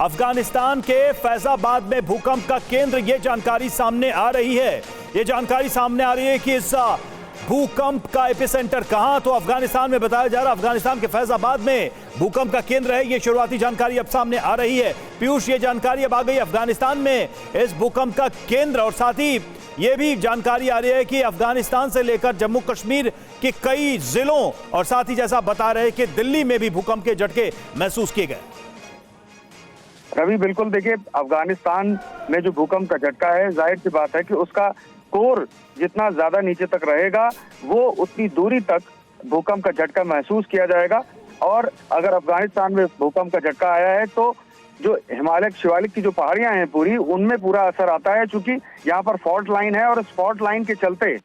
अफगानिस्तान के फैजाबाद में भूकंप का केंद्र, ये जानकारी सामने आ रही है। ये जानकारी सामने आ रही है कि इस भूकंप का एपिसेंटर कहां, तो अफगानिस्तान में बताया जा रहा है। अफगानिस्तान के फैजाबाद में भूकंप का केंद्र है। ये शुरुआती जानकारी अब सामने आ रही है। पीयूष, ये जानकारी अब आ गई अफगानिस्तान में इस भूकंप का केंद्र, और साथ ही ये भी जानकारी आ रही है कि अफगानिस्तान से लेकर जम्मू कश्मीर के कई जिलों और साथ ही जैसा बता रहे कि दिल्ली में भी भूकंप के झटके महसूस किए गए। रवि, बिल्कुल देखिए, अफगानिस्तान में जो भूकंप का झटका है, जाहिर सी बात है कि उसका कोर जितना ज्यादा नीचे तक रहेगा वो उतनी दूरी तक भूकंप का झटका महसूस किया जाएगा। और अगर अफगानिस्तान में भूकंप का झटका आया है तो जो हिमालय शिवालिक की जो पहाड़ियां हैं पूरी, उनमें पूरा असर आता है, क्योंकि यहाँ पर फॉल्ट लाइन है और इस फॉल्ट लाइन के चलते।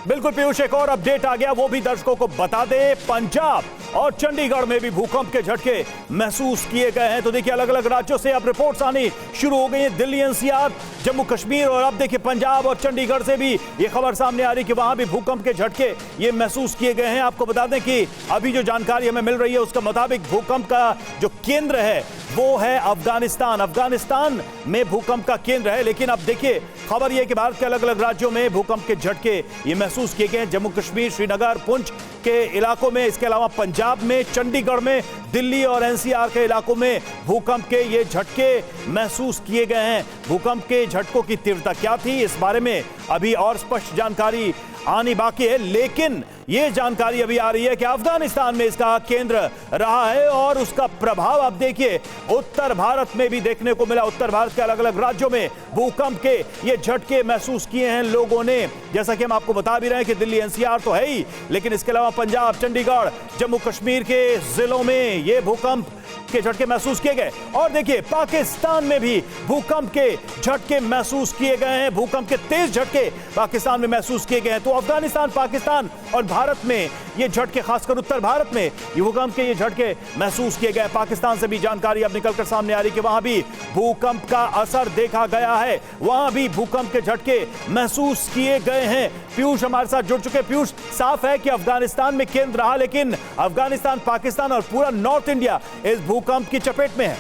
बिल्कुल पीयूष, एक और अपडेट आ गया, वो भी दर्शकों को बता दे। पंजाब और चंडीगढ़ में भी भूकंप के झटके महसूस किए गए हैं। तो देखिए, अलग अलग राज्यों से अब रिपोर्ट्स आनी शुरू हो गई हैं। दिल्ली, एनसीआर, जम्मू कश्मीर और अब देखिए पंजाब और चंडीगढ़ से भी ये खबर सामने आ रही कि वहां भी भूकंप के झटके ये महसूस किए गए हैं। आपको बता दें कि अभी जो जानकारी हमें मिल रही है उसके मुताबिक भूकंप का जो केंद्र है वो है अफगानिस्तान। अफगानिस्तान में भूकंप का केंद्र है, लेकिन अब देखिए खबर यह कि भारत के अलग अलग राज्यों में भूकंप के झटके ये महसूस किए गए हैं। जम्मू कश्मीर, श्रीनगर, पुंछ के इलाकों में, इसके अलावा पंजाब में, चंडीगढ़ में, दिल्ली और एनसीआर के इलाकों में भूकंप के ये झटके महसूस किए गए हैं। भूकंप के झटकों की तीव्रता क्या थी, इस बारे में अभी और स्पष्ट जानकारी आनी बाकी है, लेकिन ये जानकारी अभी आ रही है कि अफगानिस्तान में इसका केंद्र रहा है और उसका प्रभाव अब देखिए उत्तर भारत में भी देखने को मिला। उत्तर भारत के अलग अलग राज्यों में भूकंप के ये झटके महसूस किए हैं लोगों ने। जैसा कि हम आपको बता भी रहे हैं कि दिल्ली, एनसीआर तो है ही, लेकिन इसके अलावा पंजाब, चंडीगढ़, जम्मू कश्मीर के जिलों में ये भूकंप के झटके महसूस किए गए। और देखिए पाकिस्तान में भी भूकंप के झटके महसूस किए गए हैं। भूकंप के तेज झटके पाकिस्तान में महसूस किए गए हैं। तो अफगानिस्तान, पाकिस्तान और भारत में ये झटके, खासकर उत्तर भारत में ये भूकंप के ये झटके महसूस किए गए। पाकिस्तान से भी जानकारी अब निकलकर सामने आ रही कि वहां भी भूकंप का असर देखा गया है, वहां भी भूकंप के झटके महसूस किए गए हैं। पीयूष हमारे साथ जुड़ चुके। पीयूष, साफ है कि अफगानिस्तान में केंद्र रहा, लेकिन अफगानिस्तान, पाकिस्तान और पूरा नॉर्थ इंडिया इस भूकंप की चपेट में है।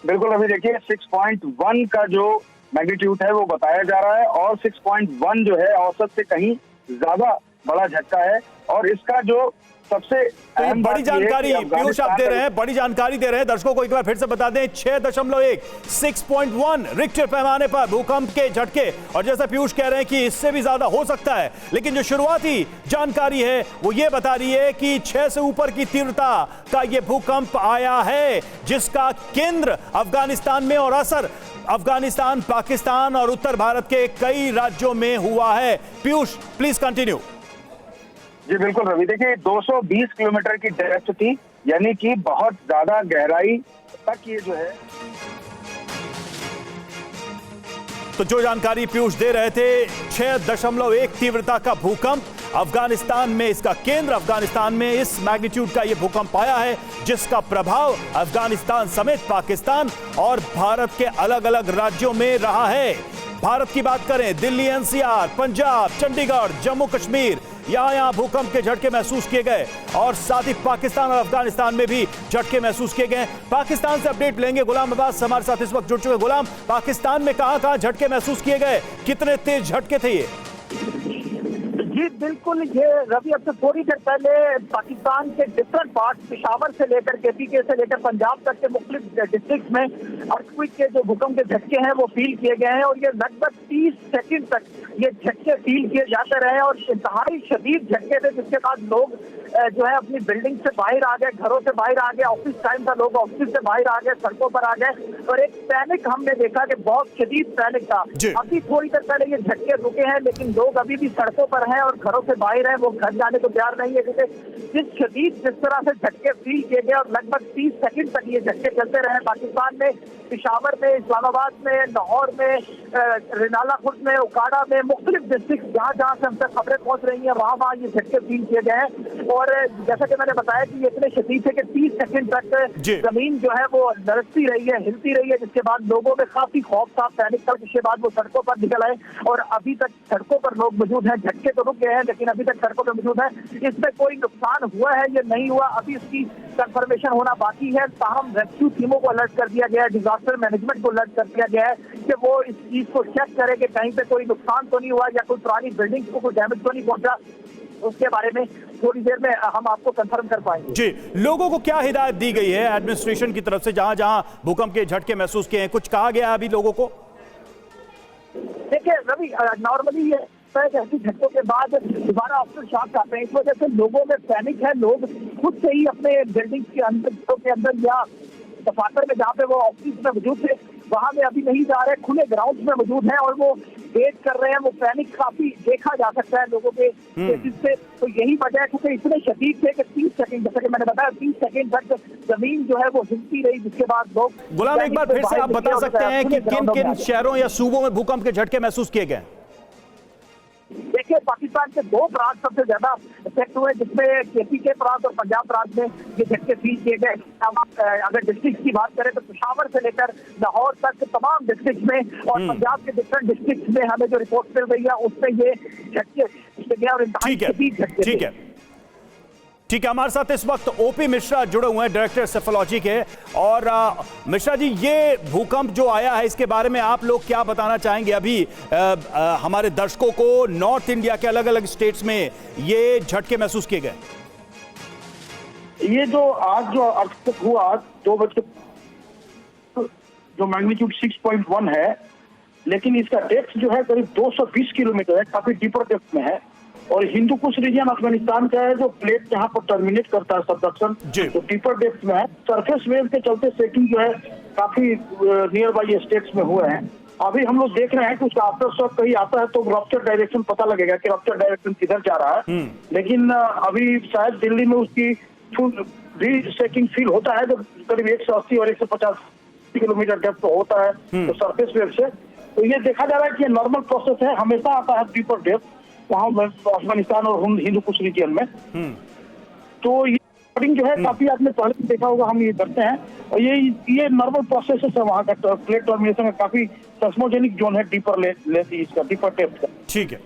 बिल्कुल, अभी देखिए 6.1 का जो मैग्नीट्यूड है वो बताया जा रहा है और 6.1 जो है औसत से कहीं ज्यादा बड़ा झटका है। और इसका जो सबसे तो बड़ी जानकारी पीयूष आप दे रहे हैं, बड़ी जानकारी दे रहे हैं दर्शकों को, एक बार फिर से बता दें। 6.1 6.1 रिक्टर पैमाने पर भूकंप के झटके, और जैसा पीयूष कह रहे हैं कि इससे भी ज्यादा हो सकता है, लेकिन जो शुरुआती जानकारी है वो ये बता रही है कि 6 से ऊपर की तीव्रता का ये भूकंप आया है, जिसका केंद्र अफगानिस्तान में और असर अफगानिस्तान, पाकिस्तान और उत्तर भारत के कई राज्यों में हुआ है। Piyush please continue. जी बिल्कुल रवि, देखिए 220 किलोमीटर की डेप्थ थी, यानी कि बहुत ज्यादा गहराई तक ये जो है। तो जो जानकारी पीयूष दे रहे थे, 6.1 तीव्रता का भूकंप अफगानिस्तान में, इसका केंद्र अफगानिस्तान में इस मैग्नीट्यूड का यह भूकंप आया है, जिसका प्रभाव अफगानिस्तान समेत पाकिस्तान और भारत के अलग अलग राज्यों में रहा है। भारत की बात करें, दिल्ली, एनसीआर, पंजाब, चंडीगढ़, जम्मू कश्मीर, यहां भूकंप के झटके महसूस किए गए, और साथ ही पाकिस्तान और अफगानिस्तान में भी झटके महसूस किए गए। पाकिस्तान से अपडेट लेंगे, गुलाम अब्बास हमारे साथ इस वक्त जुड़ चुके। गुलाम, पाकिस्तान में कहां झटके महसूस किए गए, कितने तेज झटके थे ये? जी बिल्कुल, ये रवि अब से थोड़ी देर पहले पाकिस्तान के डिफरेंट पार्ट, पेशावर से लेकर केपीके से लेकर पंजाब तक के मुख्तलिफ डिस्ट्रिक्ट में अर्थक्वेक के जो भूकंप के झटके हैं वो फील किए गए हैं, और ये लगभग 30 सेकंड तक ये झटके फील किए जाते रहे और इंतहाई शदीद झटके थे, जिसके बाद लोग जो है अपनी बिल्डिंग से बाहर आ गए, घरों से बाहर आ गए, ऑफिस टाइम था, लोग ऑफिस से बाहर आ गए, सड़कों पर आ गए, और एक पैनिक हमने देखा कि बहुत शदीद पैनिक था। अभी थोड़ी देर पहले ये झटके रुके हैं, लेकिन लोग अभी भी सड़कों पर हैं और घरों से बाहर हैं, वो घर जाने को तैयार नहीं है, क्योंकि जिस तरह से झटके फील किए गए और लगभग 30 सेकंड तक ये झटके चलते रहे पाकिस्तान में, पेशावर में, इस्लामाबाद में, लाहौर में, रिनाला खुर्द में, उकाड़ा में, मुख्तलिफ डिस्ट्रिक्ट जहाँ जहाँ से हम तक खबरें पहुंच रही हैं, वहाँ ये झटके फील किए गए हैं। और और जैसा कि मैंने बताया कि ये इतने शदीद थे कि 30 सेकंड तक जी। जमीन जो है वो लड़खती रही है, हिलती रही है, जिसके बाद लोगों में काफी खौफ था, पैनिक था, जिसके बाद वो सड़कों पर निकल आए और अभी तक सड़कों पर लोग मौजूद हैं। झटके तो रुक गए हैं लेकिन अभी तक सड़कों पर मौजूद है। इसमें कोई नुकसान हुआ है या नहीं हुआ, अभी इसकी कंफर्मेशन होना बाकी है। ताहम रेस्क्यू टीमों को अलर्ट कर दिया गया है, डिजास्टर मैनेजमेंट को अलर्ट कर दिया गया है कि वो इस चीज को चेक करे कि कहीं पे कोई नुकसान तो नहीं हुआ या कोई पुरानी बिल्डिंग को कोई डैमेज तो नहीं पहुंचा। उसके बारे में थोड़ी देर में हम आपको कंफर्म कर पाएंगे। जी, लोगों को क्या हिदायत दी गई है एडमिनिस्ट्रेशन की तरफ से, जहां जहां भूकंप के झटके महसूस किए हैं, कुछ कहा गया है अभी लोगों को? देखिए रवि, नॉर्मली ये ऐसे झटकों के बाद दोबारा आफ्टर शॉक आते हैं, इस वजह से लोगों में पैनिक है। लोग खुद से ही अपने बिल्डिंग के अंदर या दफातर में जहाँ पे वो ऑफिस में मौजूद थे वहां में अभी नहीं जा रहे, खुले ग्राउंड में मौजूद हैं और वो वेट कर रहे हैं। वो पैनिक काफी देखा जा सकता है लोगों के केसेस से। तो यही वजह है क्योंकि इतने शदीद थे कि 30 सेकंड, जैसा कि मैंने बताया, 30 सेकंड तक जमीन जो है वो हिलती रही, जिसके बाद लोग। गुलाम, एक बार फिर से आप बता सकते हैं कि किन किन शहरों या सूबों में भूकंप के झटके महसूस किए गए? देखिए, पाकिस्तान के 2 प्रांत सबसे ज्यादा इफेक्ट हुए, जिसमें केपी के प्रांत और पंजाब प्रांत में ये झटके फील किए गए। अगर डिस्ट्रिक्ट की बात करें तो पेशावर से लेकर लाहौर तक तमाम डिस्ट्रिक्ट में और पंजाब के डिफरेंट डिस्ट्रिक्ट में हमें जो रिपोर्ट मिल रही है उसमें ये झटके और ठीक है, ठीक है। हमारे साथ इस वक्त ओपी मिश्रा जुड़े हुए हैं, डायरेक्टर सेफोलॉजी के। और मिश्रा जी, ये भूकंप जो आया है इसके बारे में आप लोग क्या बताना चाहेंगे? अभी हमारे दर्शकों को नॉर्थ इंडिया के अलग अलग स्टेट्स में ये झटके महसूस किए गए। ये जो आज जो अर्थक्वेक हुआ 2 बजे, जो मैग्नीट्यूड 6.1 है, लेकिन इसका डेप्थ जो है करीब 220 किलोमीटर है, काफी डीपर डेप्थ में है। और हिंदू कुश रीजन अफगानिस्तान का है, जो प्लेट जहाँ पर टर्मिनेट करता है सबडक्शन, तो डीपर डेप्थ में है। सरफेस वेव के चलते सेकिंग जो है काफी नियर बाई स्टेट्स में हुए हैं। अभी हम लोग देख रहे हैं कि उसका आफ्टर शॉक कहीं आता है तो रप्चर डायरेक्शन पता लगेगा कि रप्चर डायरेक्शन किधर जा रहा है। लेकिन अभी शायद दिल्ली में उसकी फुल री-शेकिंग फील होता है, जब करीब 180 और 150 किलोमीटर डेप्थ होता है तो सरफेस वेव से। तो ये देखा जा रहा है कि ये नॉर्मल प्रोसेस है, हमेशा आता है डीपर डेप्थ वहाँ अफगानिस्तान और हिंदू कुश रीजन में। तो ये जो है काफी आपने पहले भी देखा होगा, हम ये करते हैं और ये नॉर्मल प्रोसेस है वहाँ का। प्लेट टर्मिनेशन का काफी सेस्मोजेनिक जोन है, डीपर लेती इसका, डीपर डेप्थ का। ठीक है,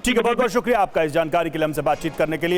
बहुत बहुत शुक्रिया आपका इस जानकारी के लिए हमसे बातचीत करने के लिए।